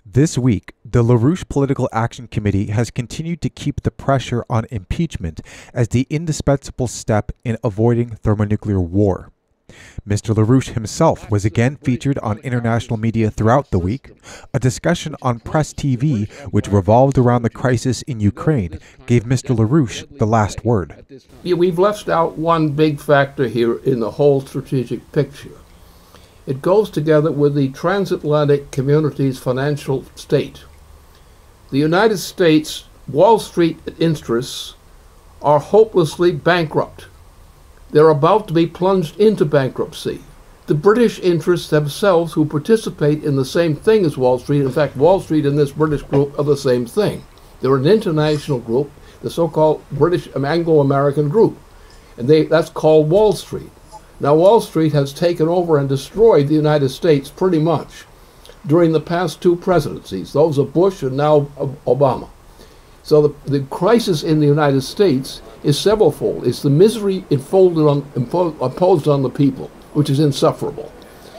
This week, the LaRouche Political Action Committee has continued to keep the pressure on impeachment as the indispensable step in avoiding thermonuclear war. Mr. LaRouche himself was again featured on international media throughout the week. A discussion on Press TV, which revolved around the crisis in Ukraine, gave Mr. LaRouche the last word. We've left out one big factor here in the whole strategic picture. It goes together with the transatlantic community's financial state. The United States Wall Street interests are hopelessly bankrupt. They're about to be plunged into bankruptcy. The British interests themselves, who participate in the same thing as Wall Street, in fact, Wall Street and this British group are the same thing. They're an international group, the so-called British Anglo-American group, and that's called Wall Street. Now, Wall Street has taken over and destroyed the United States pretty much during the past two presidencies, those of Bush and now of Obama. So the crisis in the United States is severalfold. It's the misery imposed on the people, which is insufferable.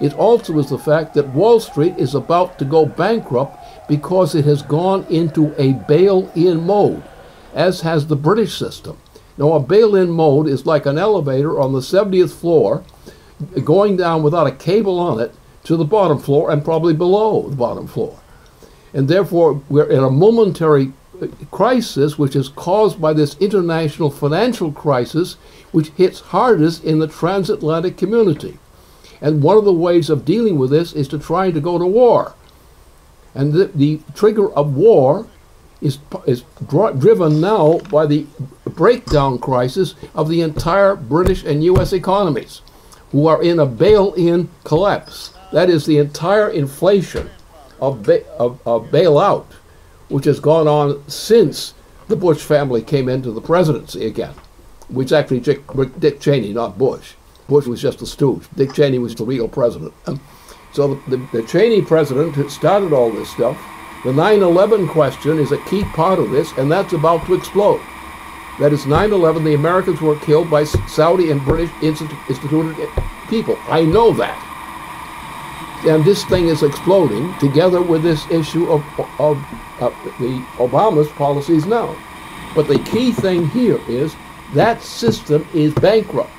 It also is the fact that Wall Street is about to go bankrupt because it has gone into a bail-in mode, as has the British system. Now, a bail-in mode is like an elevator on the 70th floor going down without a cable on it to the bottom floor and probably below the bottom floor. And therefore, we're in a momentary crisis which is caused by this international financial crisis which hits hardest in the transatlantic community. And one of the ways of dealing with this is to try to go to war. And the trigger of war is driven now by the breakdown crisis of the entire British and U.S. economies, who are in a bail-in collapse. That is the entire inflation of bailout, which has gone on since the Bush family came into the presidency again, which actually Dick Cheney, not Bush. Bush was just a stooge. Dick Cheney was the real president. So the Cheney president had started all this stuff. The 9/11 question is a key part of this, and that's about to explode. That is 9/11, the Americans were killed by Saudi and British instituted people. I know that. And this thing is exploding together with this issue of the Obama's policies now. But the key thing here is that system is bankrupt.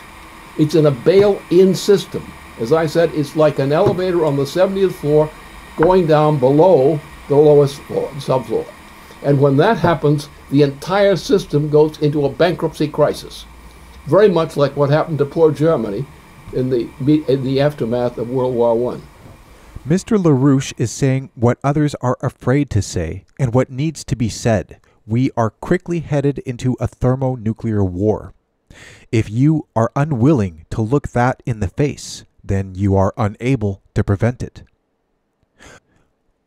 It's in a bail-in system. As I said, it's like an elevator on the 70th floor going down below the lowest floor, subfloor. And when that happens, the entire system goes into a bankruptcy crisis. Very much like what happened to poor Germany in the aftermath of World War I. Mr. LaRouche is saying what others are afraid to say and what needs to be said. We are quickly headed into a thermonuclear war. If you are unwilling to look that in the face, then you are unable to prevent it.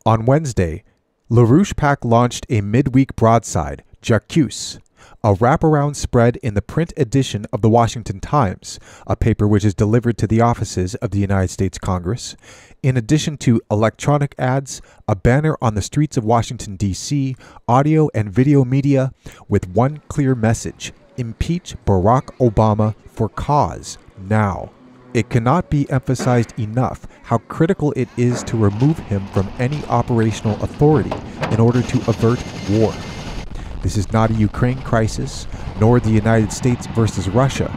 On Wednesday, LaRouche PAC launched a midweek broadside, J'accuse, a wraparound spread in the print edition of the Washington Times, a paper which is delivered to the offices of the United States Congress, in addition to electronic ads, a banner on the streets of Washington, D.C., audio and video media, with one clear message: impeach Barack Obama for cause now. It cannot be emphasized enough how critical it is to remove him from any operational authority in order to avert war. This is not a Ukraine crisis, nor the United States versus Russia,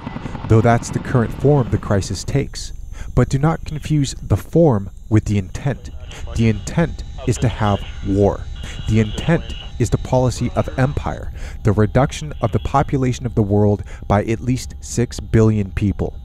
though that's the current form the crisis takes. But do not confuse the form with the intent. The intent is to have war. The intent is the policy of empire, the reduction of the population of the world by at least 6 billion people.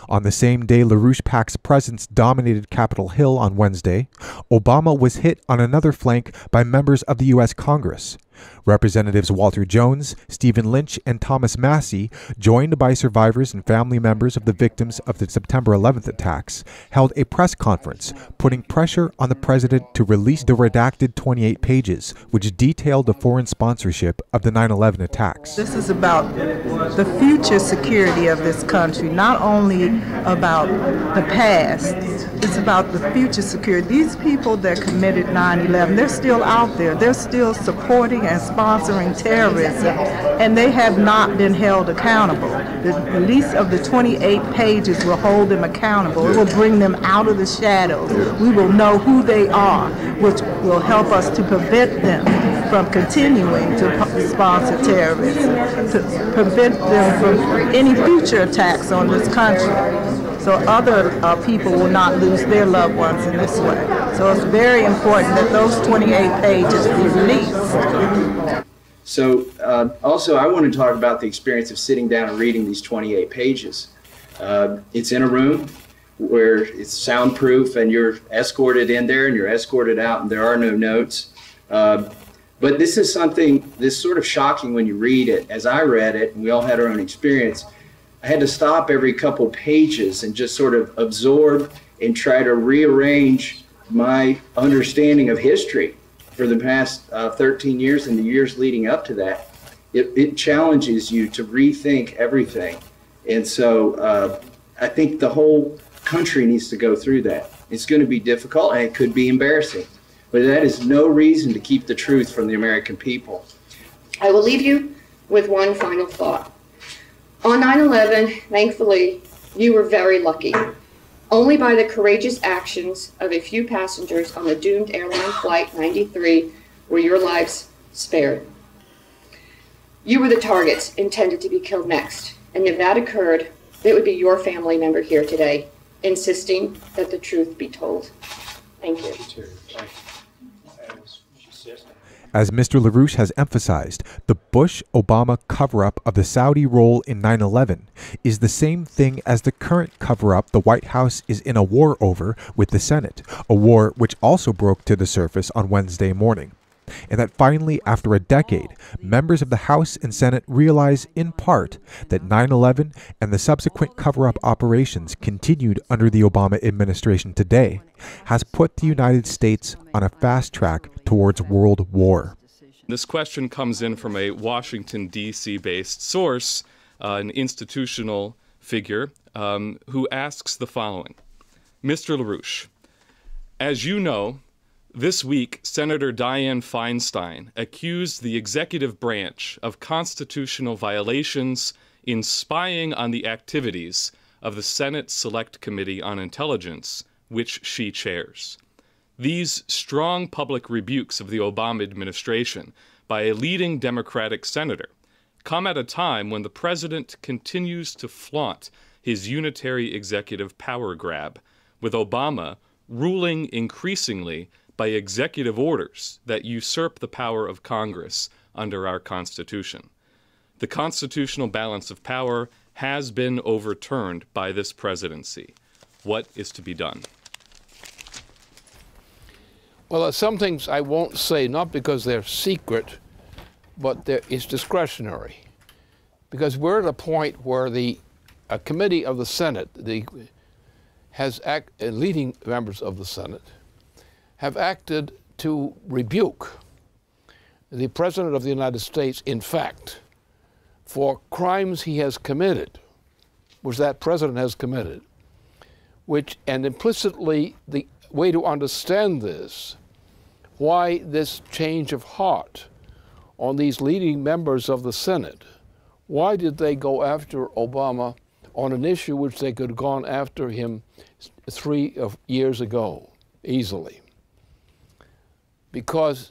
On the same day LaRouche PAC's presence dominated Capitol Hill on Wednesday, Obama was hit on another flank by members of the U.S. Congress. Representatives Walter Jones, Stephen Lynch, and Thomas Massey, joined by survivors and family members of the victims of the September 11th attacks, held a press conference, putting pressure on the president to release the redacted 28 pages, which detailed the foreign sponsorship of the 9/11 attacks. This is about the future security of this country, not only about the past. It's about the future security. These people that committed 9/11, they're still out there. They're still supporting and sponsoring terrorism, and they have not been held accountable. The release of the 28 pages will hold them accountable. It will bring them out of the shadows. We will know who they are, which will help us to prevent them from continuing to sponsor terrorism, to prevent them from any future attacks on this country, so other people will not lose their loved ones in this way. So it's very important that those 28 pages be released. So also I want to talk about the experience of sitting down and reading these 28 pages. It's in a room where it's soundproof and you're escorted in there and you're escorted out and there are no notes. But this is something that's sort of shocking when you read it. As I read it, and we all had our own experience, I had to stop every couple pages and just sort of absorb and try to rearrange my understanding of history for the past 13 years and the years leading up to that. It challenges you to rethink everything. And so I think the whole country needs to go through that. It's going to be difficult and it could be embarrassing, but that is no reason to keep the truth from the American people. I will leave you with one final thought. On 9/11, thankfully, you were very lucky. Only by the courageous actions of a few passengers on the doomed airline Flight 93 were your lives spared. You were the targets intended to be killed next, and if that occurred, it would be your family member here today, insisting that the truth be told. Thank you. As Mr. LaRouche has emphasized, the Bush-Obama cover-up of the Saudi role in 9/11 is the same thing as the current cover-up the White House is in a war over with the Senate, a war which also broke to the surface on Wednesday morning. And that finally, after a decade, members of the House and Senate realize, in part, that 9/11 and the subsequent cover-up operations continued under the Obama administration today has put the United States on a fast track towards world war. This question comes in from a Washington, D.C.-based source, an institutional figure, who asks the following. Mr. LaRouche, as you know, this week, Senator Dianne Feinstein accused the executive branch of constitutional violations in spying on the activities of the Senate Select Committee on Intelligence, which she chairs. These strong public rebukes of the Obama administration by a leading Democratic senator come at a time when the president continues to flaunt his unitary executive power grab, with Obama ruling increasingly by executive orders that usurp the power of Congress under our Constitution. The constitutional balance of power has been overturned by this presidency. What is to be done? Well, some things I won't say, not because they're secret, but it's discretionary. Because we're at a point where a committee of the Senate, leading members of the Senate, have acted to rebuke the President of the United States, in fact, for crimes he has committed, which that President has committed, and implicitly the way to understand this, why this change of heart on these leading members of the Senate. Why did they go after Obama on an issue which they could have gone after him 3 years ago easily? Because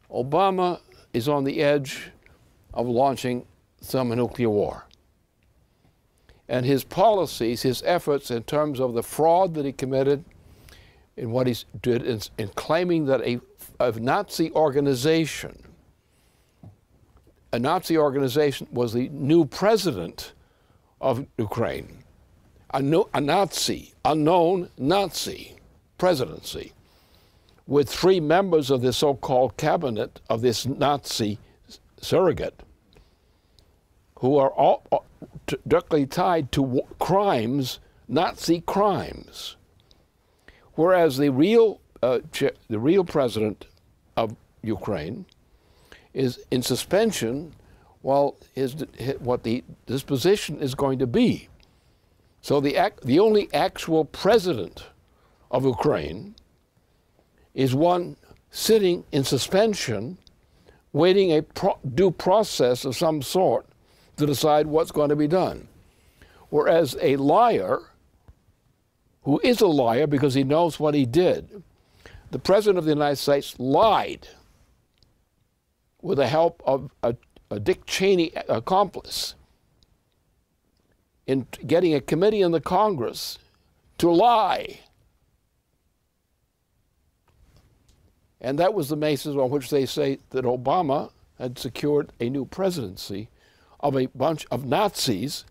Obama is on the edge of launching some nuclear war. And his policies, his efforts in terms of the fraud that he committed in what he did in claiming that a Nazi organization was the new president of Ukraine, a Nazi, unknown Nazi presidency, with 3 members of the so-called cabinet of this Nazi surrogate, who are all directly tied to crimes, Nazi crimes. Whereas the real president of Ukraine is in suspension while what the disposition is going to be. So the only actual president of Ukraine is one sitting in suspension, waiting a due process of some sort to decide what's going to be done. Whereas a liar, who is a liar because he knows what he did, the President of the United States lied with the help of a Dick Cheney accomplice in getting a committee in the Congress to lie. And that was the basis on which they say that Obama had secured a new presidency of a bunch of Nazis,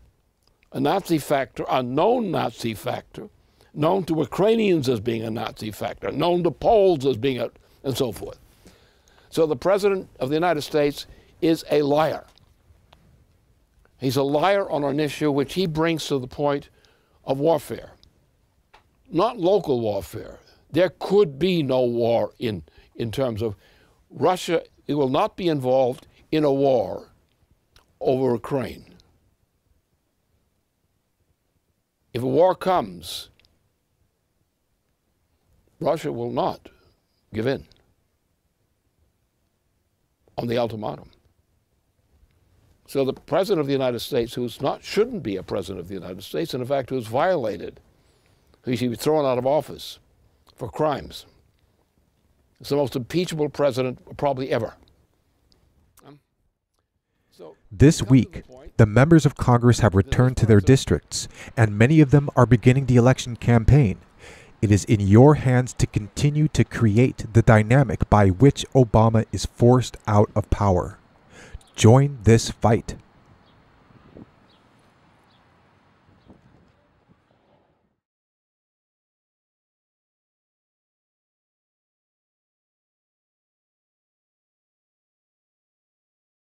a Nazi factor, a known Nazi factor, known to Ukrainians as being a Nazi factor, known to Poles as being a, and so forth. So the President of the United States is a liar. He's a liar on an issue which he brings to the point of warfare, not local warfare. There could be no war in terms of Russia. It will not be involved in a war over Ukraine. If a war comes, Russia will not give in on the ultimatum. So the President of the United States, shouldn't be a President of the United States, and in fact who's violated, he should be thrown out of office for crimes. It's the most impeachable president probably ever. This week, the members of Congress have returned to their districts, and many of them are beginning the election campaign. It is in your hands to continue to create the dynamic by which Obama is forced out of power. Join this fight.